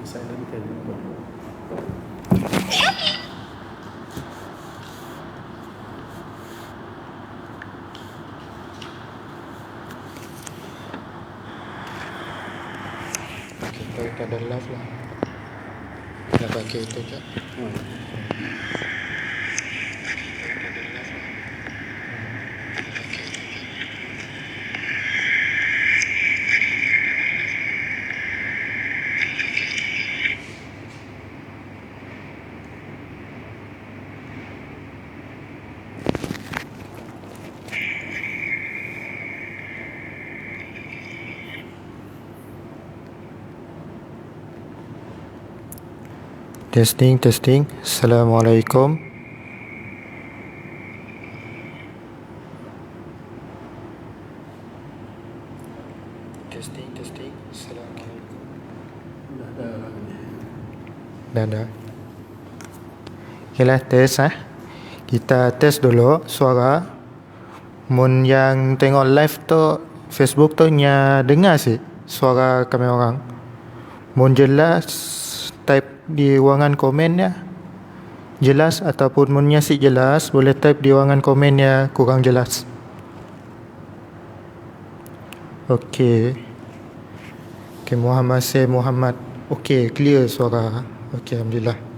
silent kan. Kita ada live lah. Dah pakai itu je. Testing. Assalamualaikum. Testing. Assalamualaikum. Dah ada. Okeylah, tes Kita tes dulu suara. Mun yang tengok live tu Facebook tu nya dengar sih suara kami orang. Mun jelas type di ruangan komen ya jelas, ataupun munnya si jelas boleh type di ruangan komen ya kurang jelas. Okey, Muhammad. Okey, clear suara. Okey, alhamdulillah.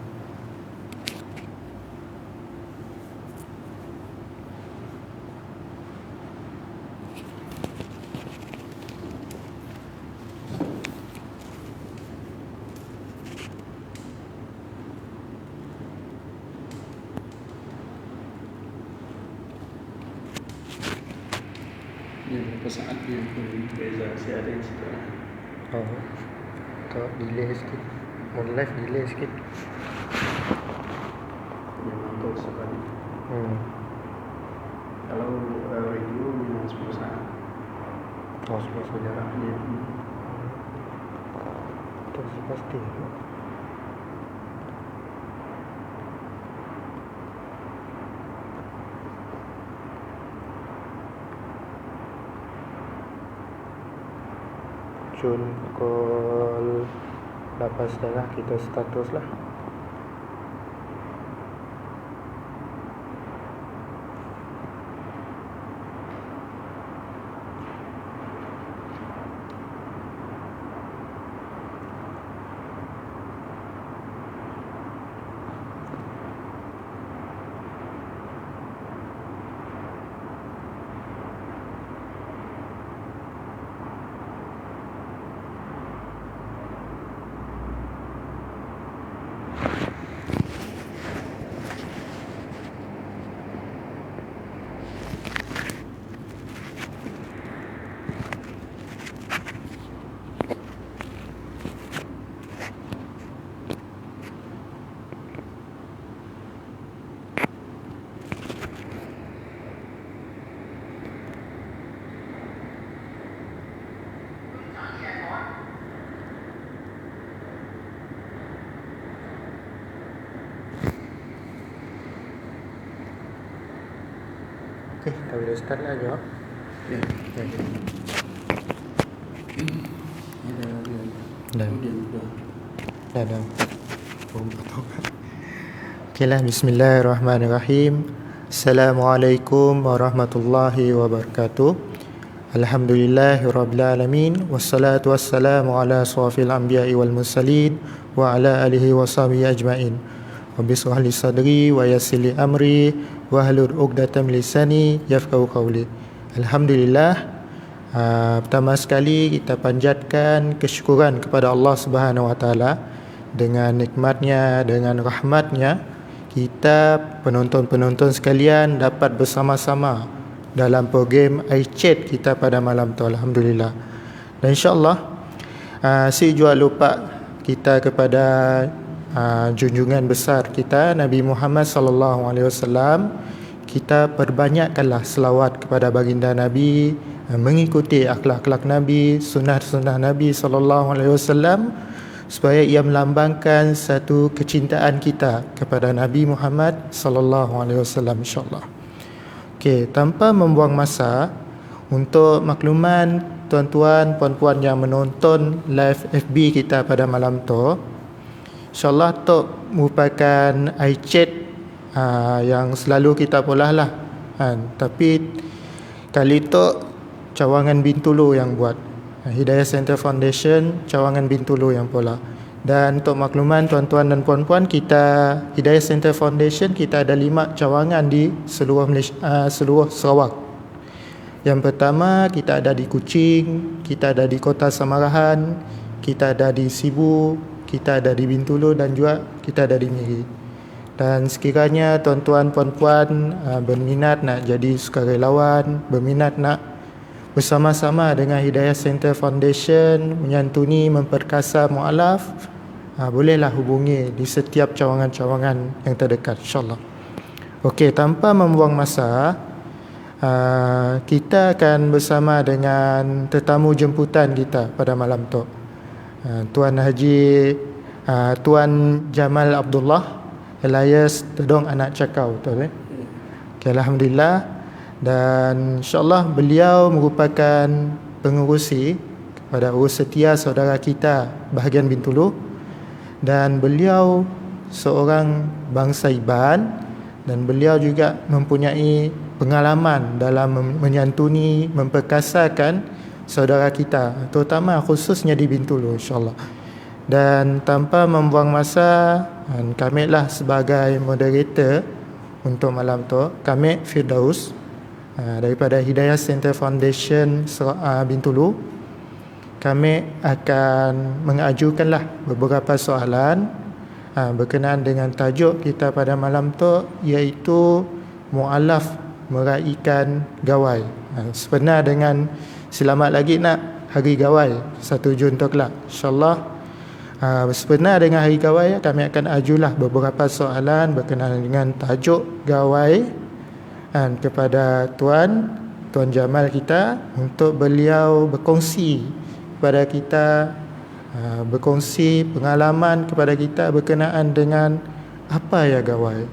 Berapa saat dia beza si ada yang situ. Kau delay sikit. Mun live delay sikit. Memang kau sekali. Kalau radio memang 10 saat. Semua saudara. Itu pasti. Jun call lepas dah lah kita status lah. Kita boleh start lah jawab. Ya. Dah. Okeylah, bismillahirrahmanirrahim. Assalamualaikum warahmatullahi wabarakatuh. Alhamdulillahirrabbilalamin. Wassalatu wassalamu ala asrafil anbiya'i wal mursalin wa ala alihi wa sahbihi ajma'in. Rabbi shrah li sadri wa yassir li amri wahlul 'uqdatam lisani yafqahu qawli. Alhamdulillah. Pertama sekali kita panjatkan kesyukuran kepada Allah Subhanahu Wa Taala dengan nikmatnya, dengan rahmatnya, kita penonton-penonton sekalian dapat bersama-sama dalam program iChat kita pada malam tu. Alhamdulillah. Dan insya-Allah si jual lupa kita kepada junjungan besar kita Nabi Muhammad sallallahu alaihi wasallam. Kita perbanyakkanlah selawat kepada baginda Nabi, mengikuti akhlak-akhlak Nabi, sunnah-sunnah Nabi sallallahu alaihi wasallam, supaya ia melambangkan satu kecintaan kita kepada Nabi Muhammad sallallahu alaihi wasallam, insya-Allah. Okey, tanpa membuang masa, untuk makluman tuan-tuan, puan-puan yang menonton live FB kita pada malam tu, InsyaAllah Tok merupakan iChat yang selalu kita polah lah kan. Tapi kali Tok Cawangan Bintulu yang buat, Hidayah Center Foundation Cawangan Bintulu yang pola. Dan untuk makluman tuan-tuan dan puan-puan, kita Hidayah Center Foundation kita ada 5 cawangan di seluruh Malaysia, seluruh Sarawak. Yang pertama kita ada di Kuching, kita ada di Kota Samarahan, kita ada di Sibu, kita ada di Bintulu dan juga kita ada di Miri. Dan sekiranya tuan-tuan puan-puan berminat nak jadi sukarelawan, berminat nak bersama-sama dengan Hidayah Center Foundation menyantuni memperkasa mualaf, bolehlah hubungi di setiap cawangan-cawangan yang terdekat, insyaAllah. Okey, tanpa membuang masa, kita akan bersama dengan tetamu jemputan kita pada malam tu, Tuan Haji Tuan Jamal Abdullah alias Tedong Anak Cakau, betul okay, Alhamdulillah. Dan insyaAllah beliau merupakan pengurusi kepada urus setia saudara kita bahagian Bintulu, dan beliau seorang bangsa Iban, dan beliau juga mempunyai pengalaman dalam menyantuni, memperkasakan saudara kita, terutama khususnya di Bintulu, insyaAllah. Dan tanpa membuang masa, kami lah sebagai moderator untuk malam tu, kami Firdaus daripada Hidayah Center Foundation Bintulu. Kami akan mengajukanlah beberapa soalan berkenaan dengan tajuk kita pada malam tu, iaitu mualaf meraikan gawai. Sebenar dengan selamat lagi nak Hari Gawai 1 Jun tu kelak, insyaAllah. Sebenar dengan Hari Gawai, kami akan ajulah beberapa soalan berkenaan dengan tajuk gawai kepada Tuan Jamal kita, untuk beliau berkongsi kepada kita, berkongsi pengalaman kepada kita berkenaan dengan apa ya gawai.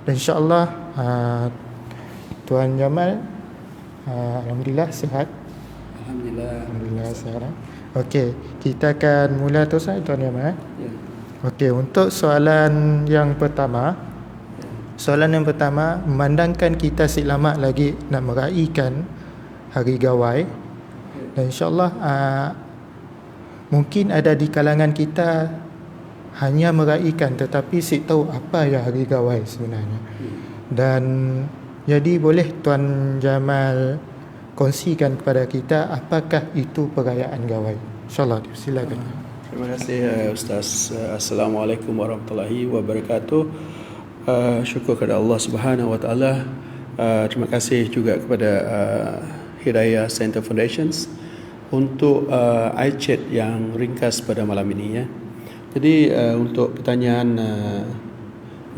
Dan insyaAllah Tuan Jamal alhamdulillah sihat. Alhamdulillah sihat. Okey, kita akan mula terus Tuan Jamal. Ya. Okey, untuk soalan yang pertama, memandangkan kita selamat lagi nak meraihkan Hari Gawai, dan insyaAllah mungkin ada di kalangan kita hanya meraihkan tetapi si tahu apa ya Hari Gawai sebenarnya. Dan jadi boleh Tuan Jamal kongsikan kepada kita apakah itu perayaan Gawai, insyaAllah. Silakan. Terima kasih Ustaz. Assalamualaikum warahmatullahi wabarakatuh. Syukur kepada Allah Subhanahu Wa Taala. Terima kasih juga kepada Hidayah Center Foundations untuk iChat yang ringkas pada malam ini ya. Jadi untuk pertanyaan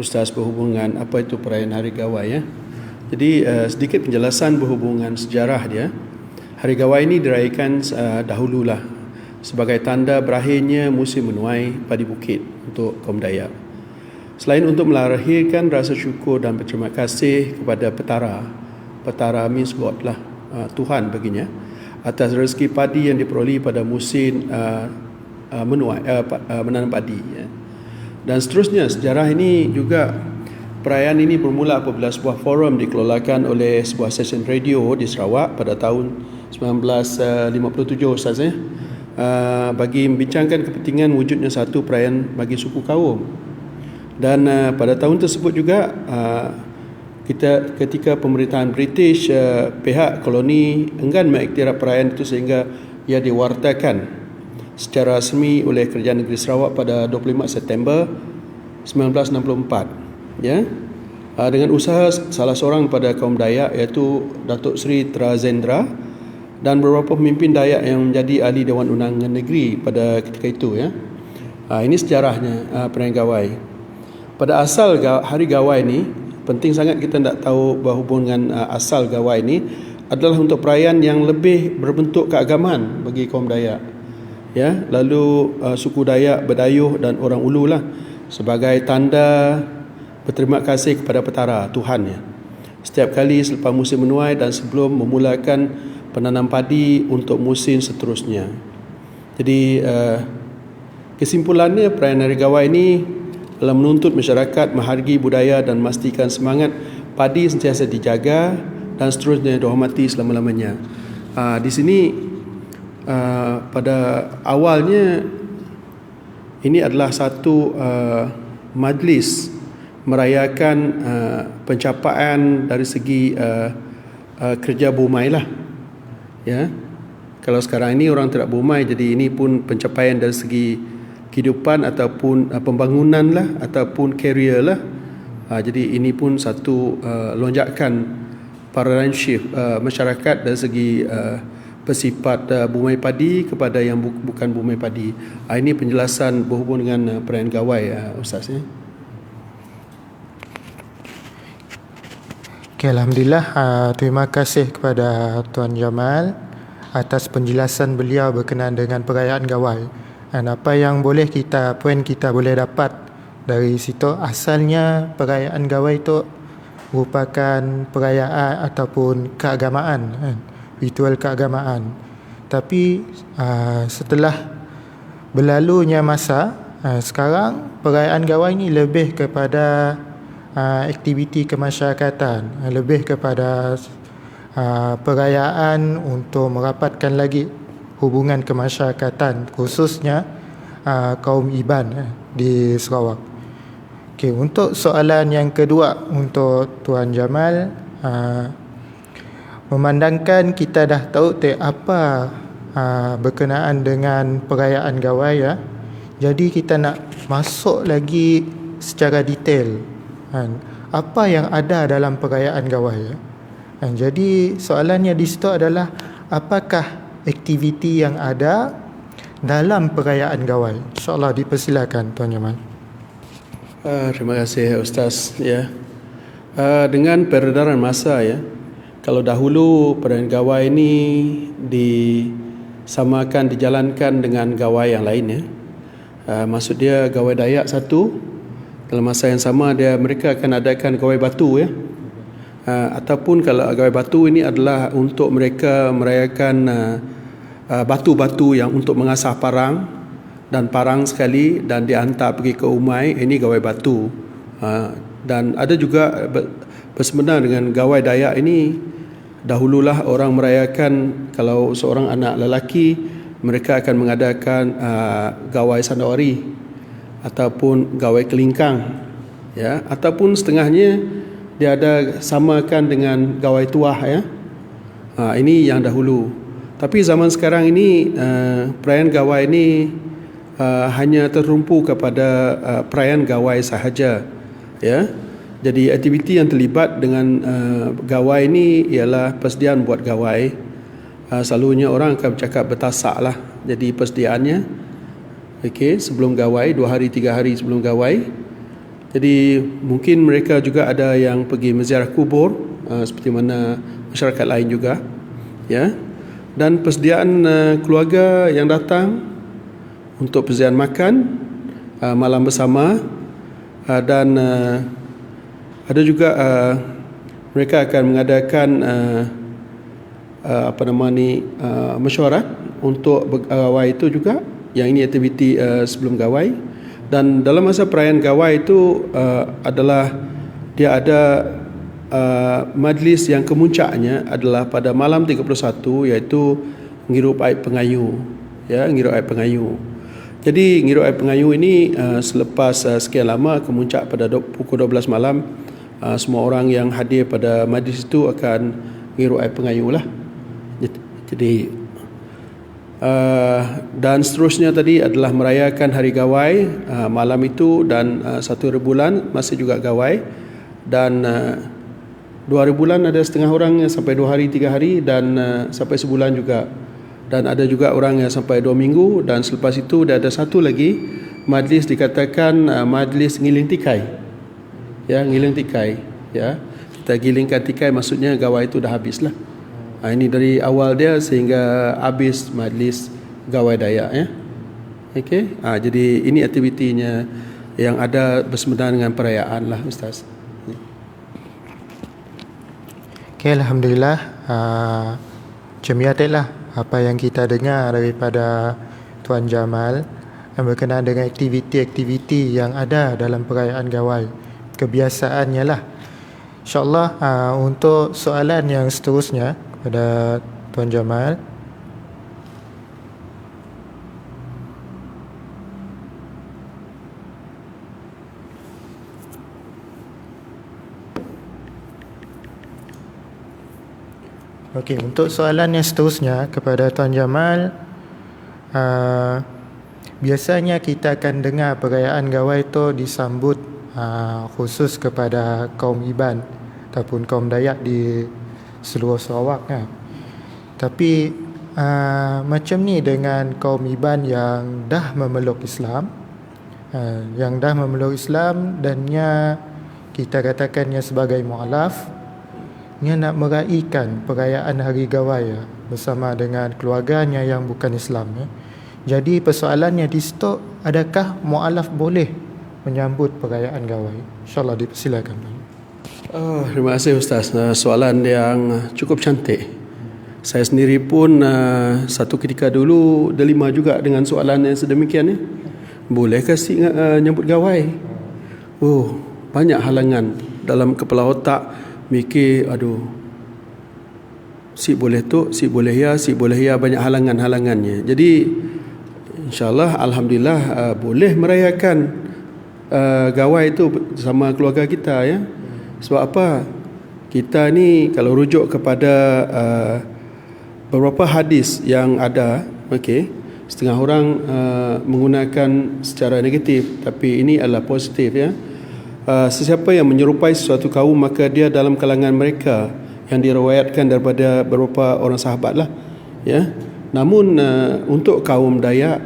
Ustaz berhubungan apa itu perayaan Hari Gawai ya. Jadi sedikit penjelasan berhubungan sejarah dia. Hari Gawai ini dirayakan dahululah sebagai tanda berakhirnya musim menuai padi bukit untuk kaum Dayak. Selain untuk melahirkan rasa syukur dan berterima kasih kepada petara means God lah, Tuhan baginya, atas rezeki padi yang diperoleh pada musim menuai menanam padi ya. Dan seterusnya sejarah ini juga, perayaan ini bermula apabila sebuah forum dikelolakan oleh sebuah stesen radio di Sarawak pada tahun 1957 Ustaz bagi membincangkan kepentingan wujudnya satu perayaan bagi suku kaum. Dan pada tahun tersebut juga ketika pemerintahan British, pihak koloni enggan mengiktiraf perayaan itu sehingga ia diwartakan secara resmi oleh Kerajaan Negeri Sarawak pada 25 September 1964 ya. Dengan usaha salah seorang pada kaum Dayak iaitu Datuk Seri Trazendra dan beberapa pemimpin Dayak yang menjadi ahli Dewan Undangan Negeri pada ketika itu ya. Ini sejarahnya perayaan Gawai. Pada asal Hari Gawai ini, penting sangat kita nak tahu berhubungan asal Gawai ini adalah untuk perayaan yang lebih berbentuk keagamaan bagi kaum Dayak ya. Lalu suku Dayak, Berdayuh dan orang Ulu lah sebagai tanda berterima kasih kepada petara Tuhan ya. Setiap kali selepas musim menuai dan sebelum memulakan penanam padi untuk musim seterusnya. Jadi Kesimpulannya, perayaan Hari Gawai ini adalah menuntut masyarakat menghargai budaya dan memastikan semangat padi sentiasa dijaga dan seterusnya dihormati selama-lamanya. Di sini pada awalnya ini adalah satu majlis merayakan pencapaian dari segi kerja bumai lah. Ya, kalau sekarang ini orang tidak bumai, jadi ini pun pencapaian dari segi kehidupan ataupun pembangunan lah ataupun career lah. Jadi ini pun satu lonjakan paradigm shift masyarakat dari segi bersifat bumai padi kepada yang bukan bumai padi. Ini penjelasan berhubung dengan perayaan Gawai, Ustaz. Okay, Alhamdulillah. Terima kasih kepada Tuan Jamal atas penjelasan beliau berkenaan dengan perayaan Gawai. Dan apa yang poin kita boleh dapat dari situ, asalnya perayaan Gawai itu merupakan perayaan ataupun keagamaan, ritual keagamaan. Tapi setelah berlalunya masa, sekarang perayaan Gawai ini lebih kepada aktiviti kemasyarakatan, lebih kepada perayaan untuk merapatkan lagi hubungan kemasyarakatan, khususnya kaum Iban di Sarawak. Okay, untuk soalan yang kedua untuk Tuan Jamal, memandangkan kita dah tahu apa berkenaan dengan perayaan Gawai, jadi kita nak masuk lagi secara detail apa yang ada dalam perayaan Gawai. Jadi soalannya di situ adalah, apakah aktiviti yang ada dalam perayaan Gawai? InsyaAllah dipersilakan Tuan Jamal. Terima kasih Ustaz. Dengan peredaran masa, kalau dahulu perayaan Gawai ini dijalankan dengan Gawai yang lain, maksud dia Gawai Dayak satu. Dalam masa yang sama mereka akan adakan Gawai Batu, ataupun kalau Gawai Batu ini adalah untuk mereka merayakan batu-batu yang untuk mengasah parang dan parang sekali dan dihantar pergi ke Umai. Ini Gawai Batu. Dan ada juga bersebenar dengan Gawai Dayak ini. Dahululah orang merayakan, kalau seorang anak lelaki, mereka akan mengadakan Gawai Sandawari ataupun Gawai Kelingkang, ataupun setengahnya dia ada samakan dengan Gawai Tuah, ini yang dahulu. Tapi zaman sekarang ini perayaan Gawai ini hanya tertumpu kepada perayaan Gawai sahaja, Jadi aktiviti yang terlibat dengan Gawai ini ialah persediaan buat Gawai. Selalunya orang akan bercakap bertasak lah. Jadi persediaannya sebelum Gawai, 2 hari 3 hari sebelum Gawai. Jadi mungkin mereka juga ada yang pergi menziarah kubur, seperti mana masyarakat lain juga, Dan persediaan keluarga yang datang untuk persediaan makan malam bersama, dan ada juga mereka akan mengadakan mesyuarat untuk Gawai itu juga. Yang ini aktiviti sebelum Gawai. Dan dalam masa perayaan Gawai itu adalah dia ada majlis yang kemuncaknya adalah pada malam 31, iaitu ngirup air pengayu, ngirup air pengayu. Jadi ngirup air pengayu ini selepas sekian lama kemuncak pada pukul 12 malam, semua orang yang hadir pada majlis itu akan ngirup air pengayu lah. Jadi dan seterusnya tadi adalah merayakan Hari Gawai malam itu, dan 1 hari bulan masih juga Gawai, dan 2 hari bulan ada setengah orang yang sampai 2 hari 3 hari, dan sampai sebulan juga, dan ada juga orang yang sampai 2 minggu, dan selepas itu ada satu lagi majlis dikatakan majlis ngiling tikai, ngiling tikai, kita gilingkan tikai, maksudnya Gawai itu dah habislah. Ini dari awal dia sehingga habis majlis Gawai Dayak, jadi ini aktivitinya yang ada bersebenar dengan perayaan lah, Ustaz. Alhamdulillah. Jemiatillah apa yang kita dengar daripada Tuan Jamal. yang berkenaan dengan aktiviti-aktiviti yang ada dalam perayaan Gawai, kebiasaannya lah. InsyaAllah untuk soalan yang seterusnya kepada Tuan Jamal. Okey, untuk soalan yang seterusnya kepada Tuan Jamal, biasanya kita akan dengar perayaan Gawai itu disambut khusus kepada kaum Iban ataupun kaum Dayak di seluruh Sarawak kan. Tapi macam ni dengan kaum Iban yang dah memeluk Islam, dan kita katakannya sebagai mualaf, dia nak meraihkan perayaan Hari Gawai bersama dengan keluarganya yang bukan Islam. Jadi persoalannya di situ, adakah mualaf boleh menyambut perayaan Gawai? InsyaAllah dipersilakan. Terima kasih Ustaz. Soalan yang cukup cantik. Saya sendiri pun satu ketika dulu delima juga dengan soalan yang sedemikian ni. Bolehkah si nyambut Gawai? Banyak halangan dalam kepala otak. Mikir, si boleh tu, si boleh ya, banyak halangan-halangannya. Jadi insyaAllah, alhamdulillah, boleh merayakan Gawai itu bersama keluarga kita ya. Sebab apa? Kita ni kalau rujuk kepada beberapa hadis yang ada, setengah orang menggunakan secara negatif, tapi ini adalah positif ya. Sesiapa yang menyerupai sesuatu kaum, maka dia dalam kalangan mereka, yang diriwayatkan daripada beberapa orang sahabat lah ya. Namun untuk kaum Dayak,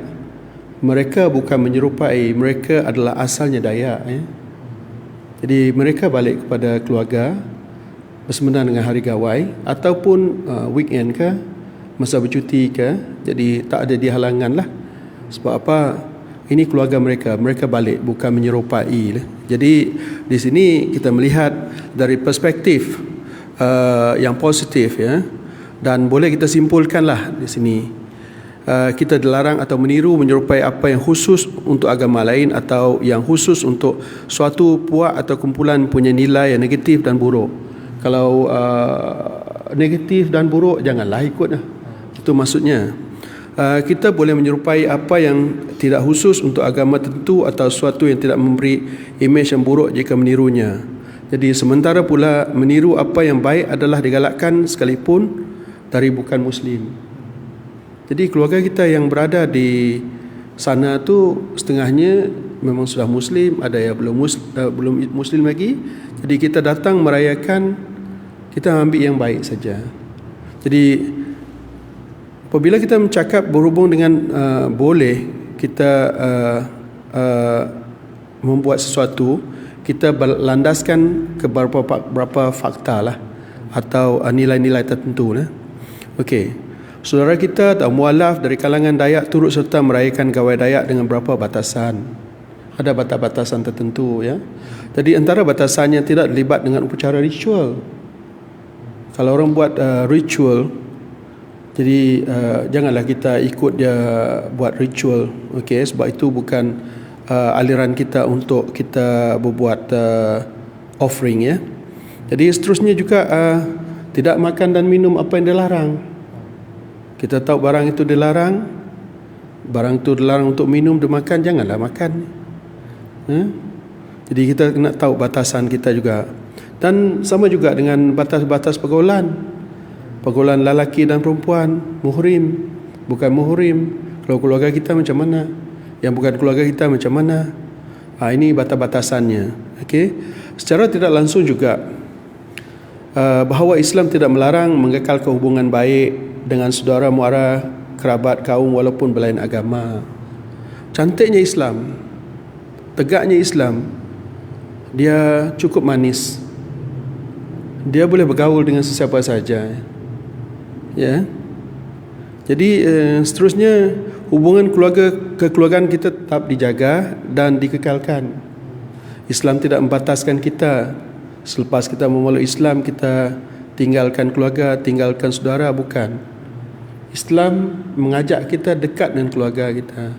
mereka bukan menyerupai, mereka adalah asalnya Dayak ya. Jadi mereka balik kepada keluarga bersemenam dengan hari Gawai ataupun weekend ke, masa bercuti ke. Jadi tak ada dihalangan lah. Sebab apa? Ini keluarga mereka balik, bukan menyerupai. Jadi di sini kita melihat dari perspektif yang positif ya, dan boleh kita simpulkanlah di sini kita dilarang atau meniru menyerupai apa yang khusus untuk agama lain atau yang khusus untuk suatu puak atau kumpulan punya nilai yang negatif dan buruk. Kalau negatif dan buruk, janganlah ikut. Itu maksudnya. Kita boleh menyerupai apa yang tidak khusus untuk agama tertentu atau sesuatu yang tidak memberi imej yang buruk jika menirunya. Jadi sementara pula meniru apa yang baik adalah digalakkan sekalipun dari bukan Muslim. Jadi keluarga kita yang berada di sana tu setengahnya memang sudah Muslim, ada yang belum Muslim lagi. Jadi kita datang merayakan, kita ambil yang baik saja. Jadi apabila kita bercakap berhubung dengan boleh kita membuat sesuatu, kita landaskan ke beberapa fakta lah atau nilai-nilai tertentu lah. Saudara kita atau mualaf dari kalangan Dayak turut serta merayakan Gawai Dayak dengan beberapa batasan. Ada batas-batasan tertentu ya. Jadi antara batasannya tidak terlibat dengan upacara ritual. Kalau orang buat ritual, jadi janganlah kita ikut dia buat ritual, sebab itu bukan aliran kita untuk kita berbuat offering ya. Jadi seterusnya juga tidak makan dan minum apa yang dilarang. Kita tahu barang itu dilarang, untuk minum dan makan, janganlah makan. Jadi kita kena tahu batasan kita juga. Dan sama juga dengan batas-batas pergaulan lelaki dan perempuan, muhrim, bukan muhrim. Kalau keluarga kita macam mana, yang bukan keluarga kita macam mana. Ini batas-batasannya. Secara tidak langsung juga bahawa Islam tidak melarang mengekalkan hubungan baik dengan saudara mara, kerabat, kaum walaupun berlain agama. Cantiknya Islam, tegaknya Islam, dia cukup manis. Dia boleh bergaul dengan sesiapa saja. Ya. Jadi seterusnya hubungan kekeluargaan kita tetap dijaga dan dikekalkan. Islam tidak membataskan kita. Selepas kita memeluk Islam, kita tinggalkan keluarga, tinggalkan saudara, bukan. Islam mengajak kita dekat dengan keluarga kita.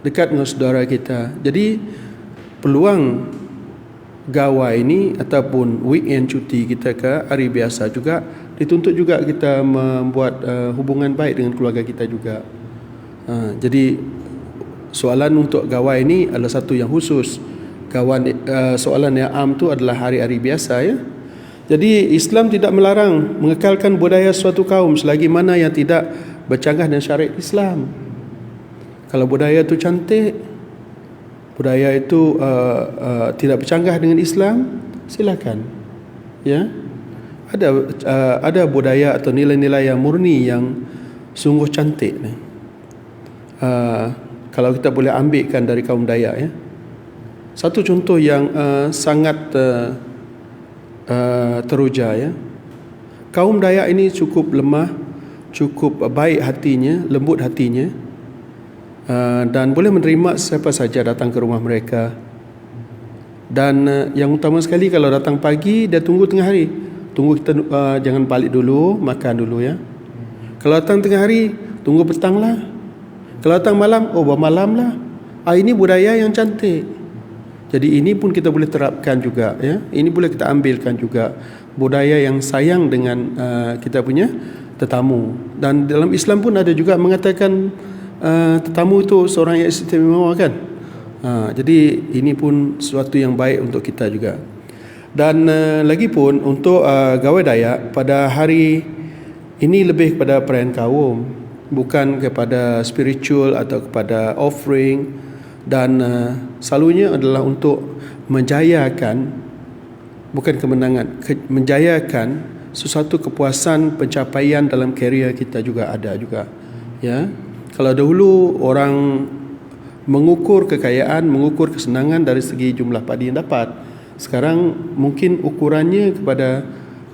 dekat dengan saudara kita. Jadi peluang gawai ini ataupun weekend cuti kita ke hari biasa juga dituntut juga kita membuat hubungan baik dengan keluarga kita juga. Jadi soalan untuk gawai ini adalah satu yang khusus. Soalan yang am tu adalah hari-hari biasa ya. Jadi Islam tidak melarang mengekalkan budaya suatu kaum selagi mana yang tidak bercanggah dengan syariat Islam. Kalau budaya itu cantik, budaya itu tidak bercanggah dengan Islam, silakan. Ya. Ada budaya atau nilai-nilai yang murni yang sungguh cantik ni. Kalau kita boleh ambilkan dari kaum Dayak ya. Satu contoh yang sangat teruja ya. Kaum Dayak ini cukup lemah, cukup baik hatinya, lembut hatinya, dan boleh menerima siapa saja datang ke rumah mereka. Dan yang utama sekali, kalau datang pagi dia tunggu tengah hari. Tunggu kita jangan balik dulu, makan dulu ya. Kalau datang tengah hari, tunggu petang lah. Kalau datang malam, malam lah. Ini budaya yang cantik. Jadi ini pun kita boleh terapkan juga ya. Ini boleh kita ambilkan juga, budaya yang sayang dengan kita punya tetamu. Dan dalam Islam pun ada juga mengatakan tetamu itu seorang yang istimewa kan. Jadi ini pun sesuatu yang baik untuk kita juga. Dan lagi pun untuk gawai Dayak pada hari ini lebih kepada perayaan kaum, bukan kepada spiritual atau kepada offering. Dan selalunya adalah untuk menjayakan, bukan kemenangan, menjayakan sesuatu kepuasan, pencapaian dalam karier kita juga ada juga ya. Kalau dahulu orang mengukur kekayaan, mengukur kesenangan dari segi jumlah padi yang dapat, sekarang mungkin ukurannya kepada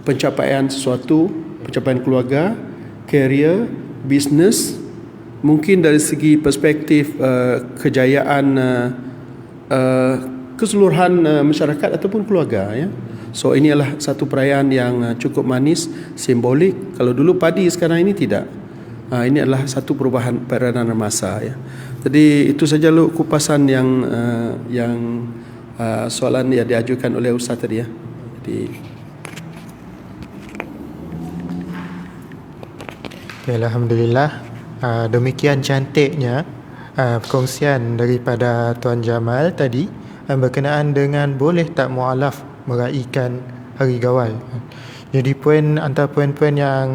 pencapaian sesuatu, pencapaian keluarga, karier, bisnes, mungkin dari segi perspektif kejayaan keseluruhan masyarakat ataupun keluarga ya. So ini adalah satu perayaan yang cukup manis, simbolik. Kalau dulu padi, sekarang ini tidak. Ini adalah satu perubahan peranan masa ya. Jadi itu saja lu kupasan yang soalan yang diajukan oleh Ustaz tadi ya. Jadi Alhamdulillah. Demikian cantiknya perkongsian daripada Tuan Jamal tadi berkenaan dengan boleh tak mualaf meraihkan hari gawai. Jadi antara poin-poin yang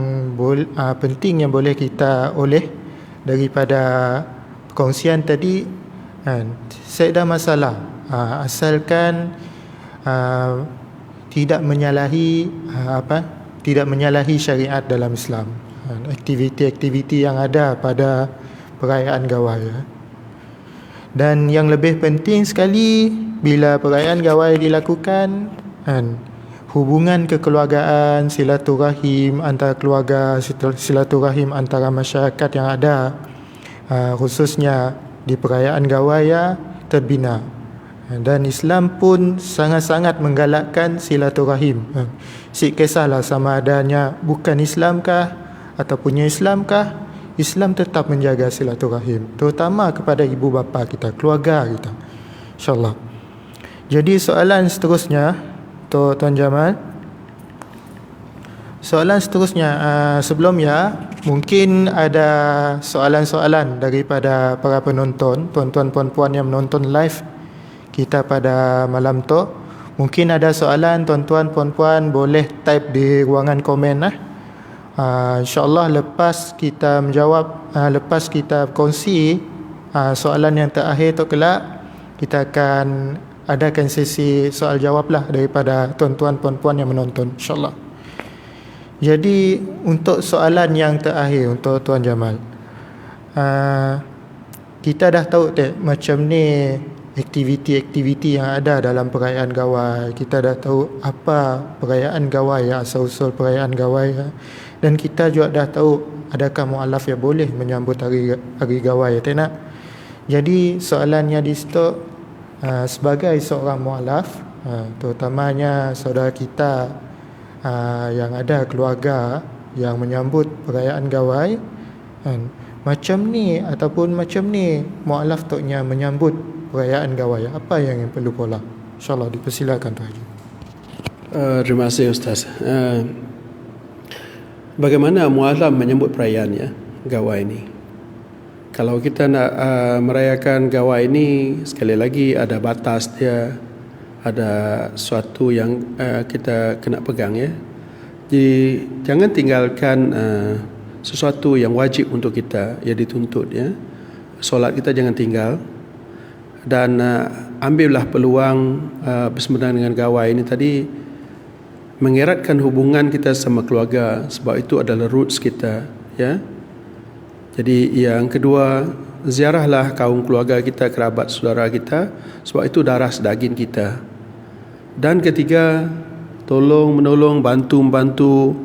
penting yang boleh kita oleh daripada perkongsian tadi, saya ada masalah asalkan tidak menyalahi syariat dalam Islam. Aktiviti-aktiviti yang ada pada perayaan gawai. Dan yang lebih penting sekali, bila perayaan gawai dilakukan, hubungan kekeluargaan, silaturahim antara keluarga, silaturahim antara masyarakat yang ada, khususnya di perayaan gawai terbina. Dan Islam pun sangat-sangat menggalakkan silaturahim. Si kisahlah sama adanya bukan Islamkah ataupun Islamkah, Islam tetap menjaga silaturahim, terutama kepada ibu bapa kita, keluarga kita, insyaAllah. Jadi soalan seterusnya Tuan Jamal, soalan seterusnya sebelumnya mungkin ada soalan-soalan daripada para penonton, tuan-tuan puan-puan yang menonton live kita pada malam tu. Mungkin ada soalan, tuan-tuan puan-puan boleh type di ruangan komen InsyaAllah lepas kita menjawab, lepas kita kongsi soalan yang terakhir tu kelak, kita akan adakan sesi soal jawab lah daripada tuan-tuan puan-puan yang menonton, insyaAllah. Jadi untuk soalan yang terakhir untuk Tuan Jamal, kita dah tahu macam ni aktiviti-aktiviti yang ada dalam perayaan gawai. Kita dah tahu apa perayaan gawai, asal-usul perayaan gawai. Dan kita juga dah tahu adakah mualaf yang boleh menyambut hari gawai, tak nak? Jadi soalannya di situ, sebagai seorang mualaf, terutamanya saudara kita yang ada keluarga yang menyambut perayaan gawai, macam ni ataupun macam ni mualaf toknya menyambut perayaan gawai, apa yang perlu pola? InsyaAllah dipersilakan Tuan Haji. Terima kasih Ustaz. Bagaimana mualaf menyambut perayaan gawai ini? Kalau kita nak merayakan gawai ini, sekali lagi ada batas dia, ada sesuatu yang kita kena pegang Jadi jangan tinggalkan sesuatu yang wajib untuk kita, yang dituntut Solat kita jangan tinggal, dan ambillah peluang bersempena dengan gawai ini tadi, mengeratkan hubungan kita sama keluarga, sebab itu adalah roots kita Jadi yang kedua, ziarahlah kaum keluarga kita, kerabat saudara kita, sebab itu darah sedaging kita. Dan ketiga, tolong menolong, bantu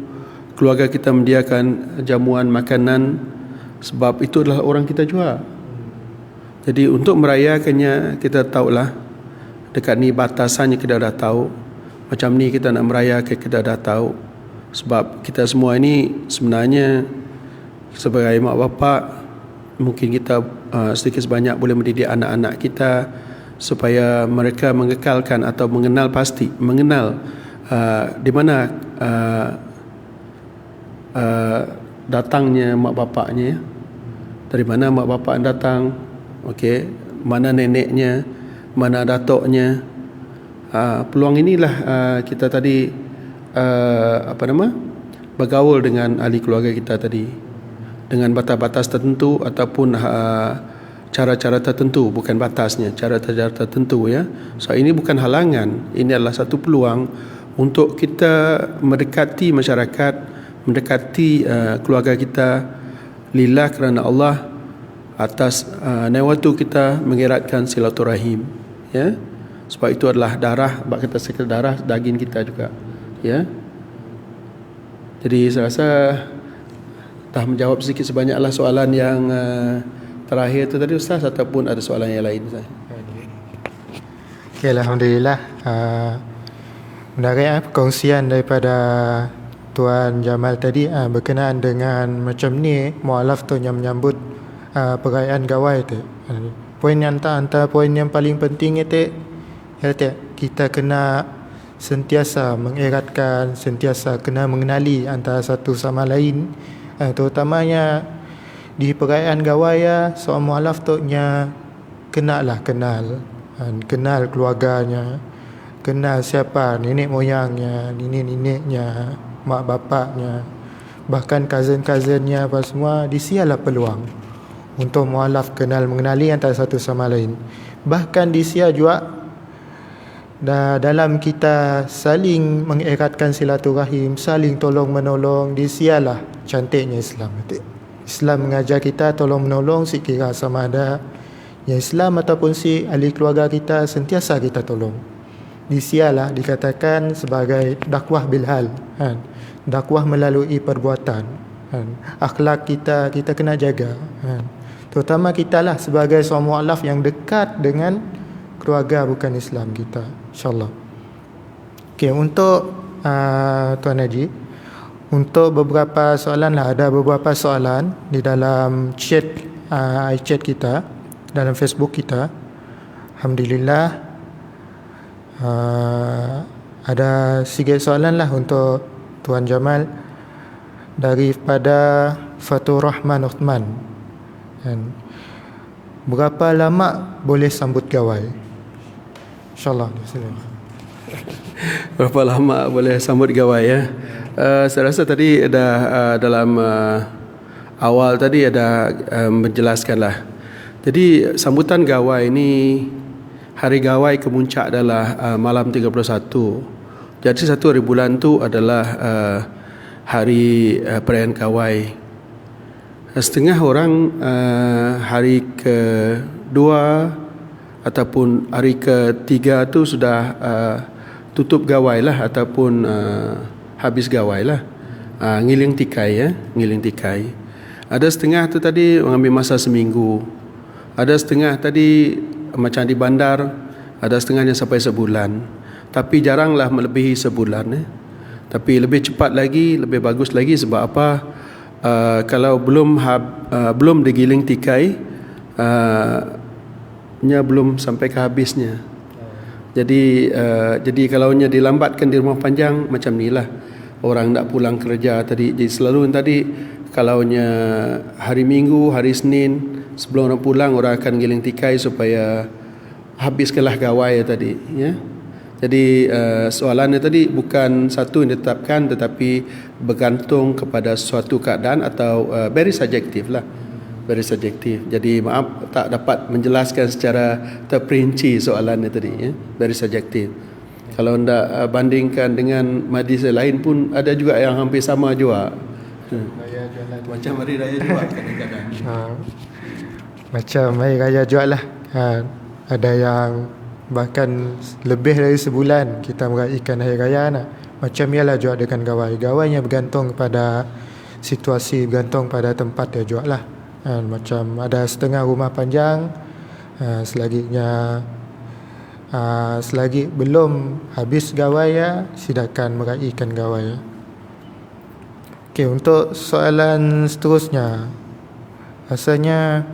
keluarga kita menyediakan jamuan makanan, sebab itu adalah orang kita juga. Jadi untuk merayakannya, kita tahulah dekat ni batasannya kita dah tahu. Macam ni kita nak merayakan, kita dah tahu. Sebab kita semua ini sebenarnya sebagai mak bapak, mungkin kita sedikit sebanyak boleh mendidik anak-anak kita supaya mereka mengekalkan atau mengenal di mana datangnya mak bapaknya, dari mana mak bapak datang, mana neneknya, mana datuknya. Peluang inilah kita tadi bergaul dengan ahli keluarga kita tadi dengan batas-batas tertentu ataupun cara-cara tertentu, bukan batasnya, cara-cara tertentu So ini bukan halangan, ini adalah satu peluang untuk kita mendekati masyarakat, mendekati keluarga kita lillah kerana Allah, atas nawatu kita mengeratkan silaturahim sebab itu adalah darah, bak kita sekali darah daging kita juga Jadi saya rasa dah menjawab sedikit sebanyaklah soalan yang terakhir itu tadi Ustaz, ataupun ada soalan yang lain Ustaz? Alhamdulillah. Menarik perkongsian daripada Tuan Jamal tadi berkenaan dengan macam ni mualaf tu yang menyambut perayaan gawai tu. Poin yang antara poin yang paling penting itu kita kena sentiasa mengeratkan, sentiasa kena mengenali antara satu sama lain, terutamanya di perayaan gawai seorang mualaf tu kenal keluarganya, kenal siapa nenek moyangnya, nenek-neneknya, mak bapaknya, bahkan cousin-cousinnya apa semua. Disialah peluang untuk mualaf kenal mengenali antara satu sama lain. Bahkan disia juga dalam kita saling mengeratkan silaturahim, saling tolong menolong. Disialah cantiknya Islam. Islam mengajar kita tolong menolong, sekira sama ada yang Islam ataupun si ahli keluarga kita, sentiasa kita tolong. Disialah dikatakan sebagai dakwah bilhal, dakwah melalui perbuatan. Akhlak kita kena jaga. Terutama kita lah sebagai seorang mualaf yang dekat dengan keluarga bukan Islam kita, insyaAllah. Untuk Tuan Haji, untuk beberapa soalan ada beberapa soalan di dalam chat iChat kita, dalam Facebook kita. Alhamdulillah ada sikit soalan untuk Tuan Jamal daripada Fatur Rahman Uthman. Berapa lama boleh sambut gawai? InsyaAllah. Berapa lama boleh sambut gawai saya rasa tadi dah dalam awal tadi ada menjelaskanlah. Jadi sambutan gawai ini, hari gawai kemuncak adalah malam 31. Jadi satu hari bulan tu adalah hari perayaan gawai. Setengah orang hari kedua ataupun hari ketiga tu sudah tutup gawai lah, ataupun habis gawai lah, ngiling tikai ngiling tikai. Ada setengah tu tadi mengambil masa seminggu, ada setengah tadi macam di bandar, ada setengahnya sampai sebulan, tapi jaranglah melebihi sebulan. Tapi lebih cepat lagi, lebih bagus lagi. Sebab apa? Kalau belum digiling tikai, nya belum sampai ke habisnya. Jadi kalau nya dilambatkan di rumah panjang macam ni lah. Orang nak pulang kerja tadi. Jadi selalu tadi kalau nya hari Minggu, hari Senin sebelum orang pulang, orang akan giling tikai supaya habiskanlah gawai tadi, ya. Jadi soalannya tadi bukan satu yang ditetapkan, tetapi bergantung kepada suatu keadaan atau very subjektif lah. Very subjektif. Jadi maaf tak dapat menjelaskan secara terperinci soalannya tadi, ya. Very subjektif. Kalau anda bandingkan dengan majlis lain pun ada juga yang hampir sama juga. Macam hari raya juga kadang-kadang. Macam hari raya juga lah. Ada yang bahkan lebih dari sebulan kita meraihkan hari raya nak. Macam ialah juga dengan gawai. Gawainya bergantung pada situasi, bergantung pada tempat dia juga lah. Macam ada setengah rumah panjang, selagi belum habis gawai ya, silakan meraihkan gawai ya. Okey, untuk soalan seterusnya, rasanya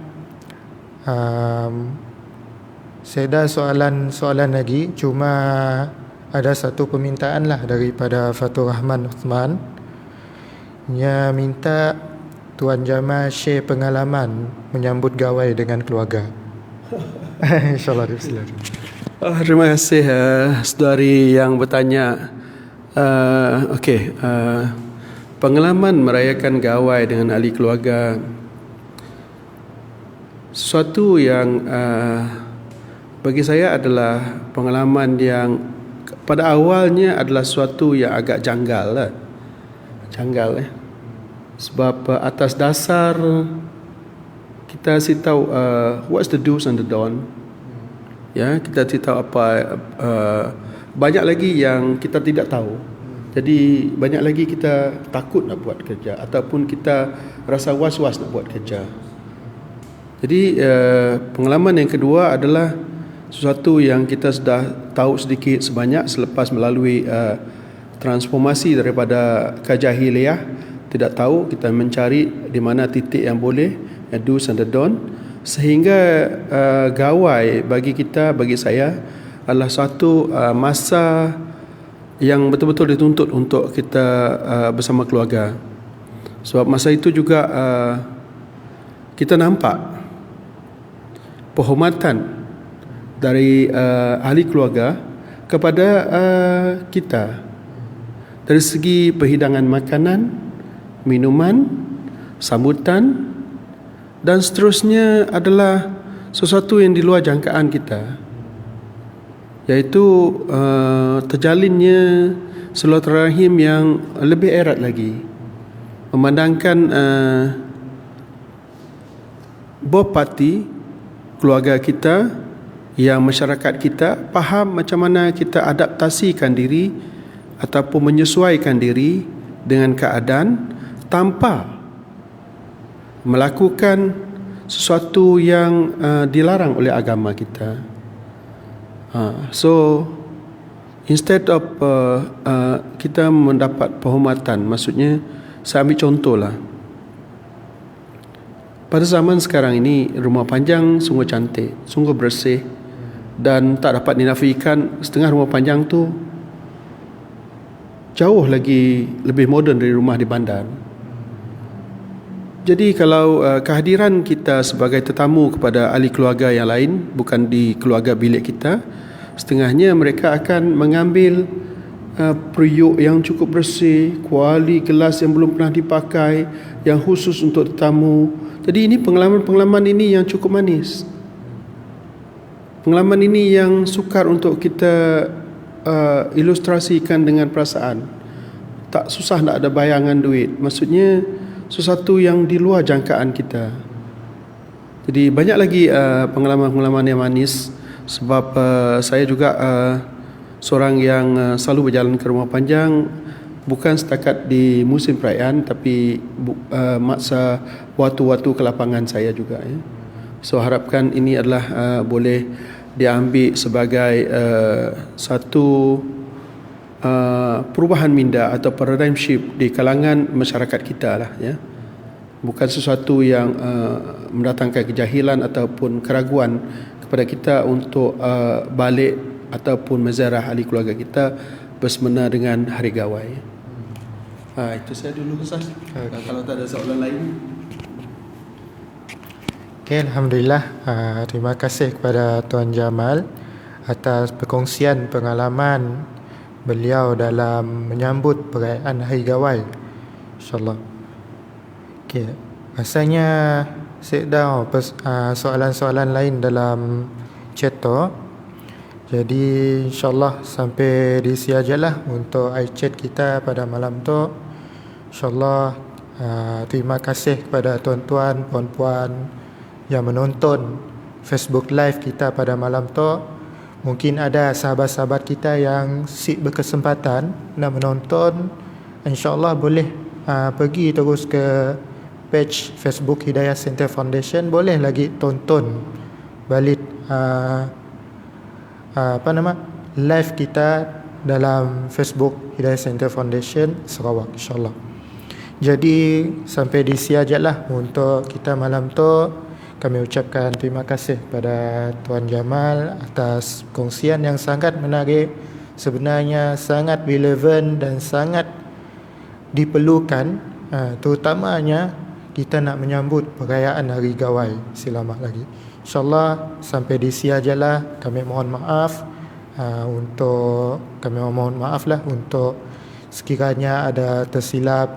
saya ada soalan lagi, cuma ada satu permintaan lah daripada Fatur Rahman Uthman. Dia minta Tuan Jamal share pengalaman menyambut gawai dengan keluarga. InsyaAllah silakan. Terima kasih saudari yang bertanya. Okey, pengalaman merayakan gawai dengan ahli keluarga, sesuatu yang bagi saya adalah pengalaman yang pada awalnya adalah sesuatu yang agak janggal lah. Janggal sebab atas dasar kita si tahu what's the do's and the don't. Ya, kita si tahu apa, banyak lagi yang kita tidak tahu. Jadi banyak lagi kita takut nak buat kerja ataupun kita rasa was-was nak buat kerja. Jadi pengalaman yang kedua adalah sesuatu yang kita sudah tahu sedikit sebanyak selepas melalui transformasi daripada kejahiliah. Tidak tahu, kita mencari di mana titik yang boleh, do's and the don't, sehingga gawai bagi kita, bagi saya adalah satu masa yang betul-betul dituntut untuk kita bersama keluarga. Sebab masa itu juga kita nampak penghormatan dari ahli keluarga kepada kita dari segi perhidangan makanan, minuman, sambutan dan seterusnya adalah sesuatu yang di luar jangkaan kita, iaitu terjalinnya silaturahim yang lebih erat lagi, memandangkan both party, keluarga kita, yang masyarakat kita faham macam mana kita adaptasikan diri ataupun menyesuaikan diri dengan keadaan tanpa melakukan sesuatu yang dilarang oleh agama kita. So instead of kita mendapat penghormatan, maksudnya saya ambil contohlah. Pada zaman sekarang ini rumah panjang sungguh cantik, sungguh bersih, dan tak dapat dinafikan setengah rumah panjang tu jauh lagi lebih moden dari rumah di bandar. Jadi kalau kehadiran kita sebagai tetamu kepada ahli keluarga yang lain, bukan di keluarga bilik kita, setengahnya mereka akan mengambil periuk yang cukup bersih, kuali gelas yang belum pernah dipakai, yang khusus untuk tetamu. Jadi ini pengalaman-pengalaman ini yang cukup manis. Pengalaman ini yang sukar untuk kita ilustrasikan dengan perasaan. Tak susah nak ada bayangan duit. Maksudnya sesuatu yang di luar jangkaan kita. Jadi banyak lagi pengalaman-pengalaman yang manis. Sebab saya juga seorang yang selalu berjalan ke rumah panjang, bukan setakat di musim perayaan, tapi masa waktu-waktu kelapangan saya juga, ya. So harapkan ini adalah boleh diambil sebagai satu perubahan minda atau paradigm shift di kalangan masyarakat kita lah, ya. bukan sesuatu yang mendatangkan kejahilan ataupun keraguan kepada kita untuk balik ataupun menziarah ahli keluarga kita bersempena dengan Hari Gawai. Itu saya dulu, Ustaz. Kalau tak ada soalan lain. Okay, Alhamdulillah. Terima kasih kepada Tuan Jamal atas perkongsian pengalaman beliau dalam menyambut perayaan Hari Gawai, InsyaAllah. Okay, rasanya sit down soalan-soalan lain dalam chat tu. Jadi insyaAllah sampai di sini ajalah untuk iChat kita pada malam tu. InsyaAllah terima kasih kepada tuan-tuan, puan-puan yang menonton Facebook Live kita pada malam tu. Mungkin ada sahabat-sahabat kita yang berkesempatan nak menonton, InsyaAllah boleh pergi terus ke page Facebook Hidayah Center Foundation. Boleh lagi tonton balik live kita dalam Facebook Hidayah Center Foundation Sarawak, InsyaAllah. Jadi sampai di sini ajalah untuk kita malam tu. Kami ucapkan terima kasih kepada Tuan Jamal atas kongsian yang sangat menarik, sebenarnya sangat relevan dan sangat diperlukan, terutamanya kita nak menyambut perayaan Hari Gawai selamat lagi. InsyaAllah sampai di sini ajalah. Kami mohon maaf untuk sekiranya ada tersilap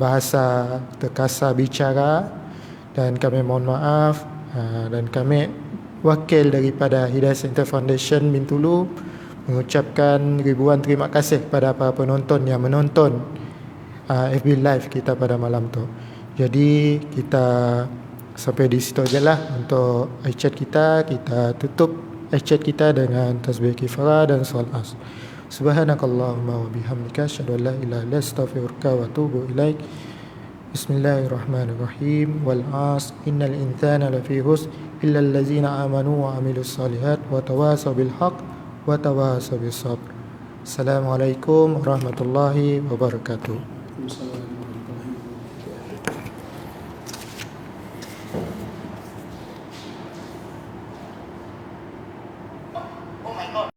bahasa, terkasar bicara, dan kami mohon maaf. Dan kami wakil daripada Hidayah Center Foundation Bintulu mengucapkan ribuan terima kasih kepada para penonton yang menonton FB Live kita pada malam tu. Jadi kita sampai di situ ajalah untuk iChat kita. Kita tutup iChat kita dengan tasbih kifarah dan solat as. Subhanakallahumma wa bihamdika asyhadu an la ilaha illa anta astaghfiruka wa atubu ilaik. Bismillahirrahmanirrahim. Wal 'asr innal insana lafi khusr illa allazina amanu wa 'amilus solihat wa tawasaw bil haqq wa tawasaw bis sabr. Assalamualaikum warahmatullahi wabarakatuh.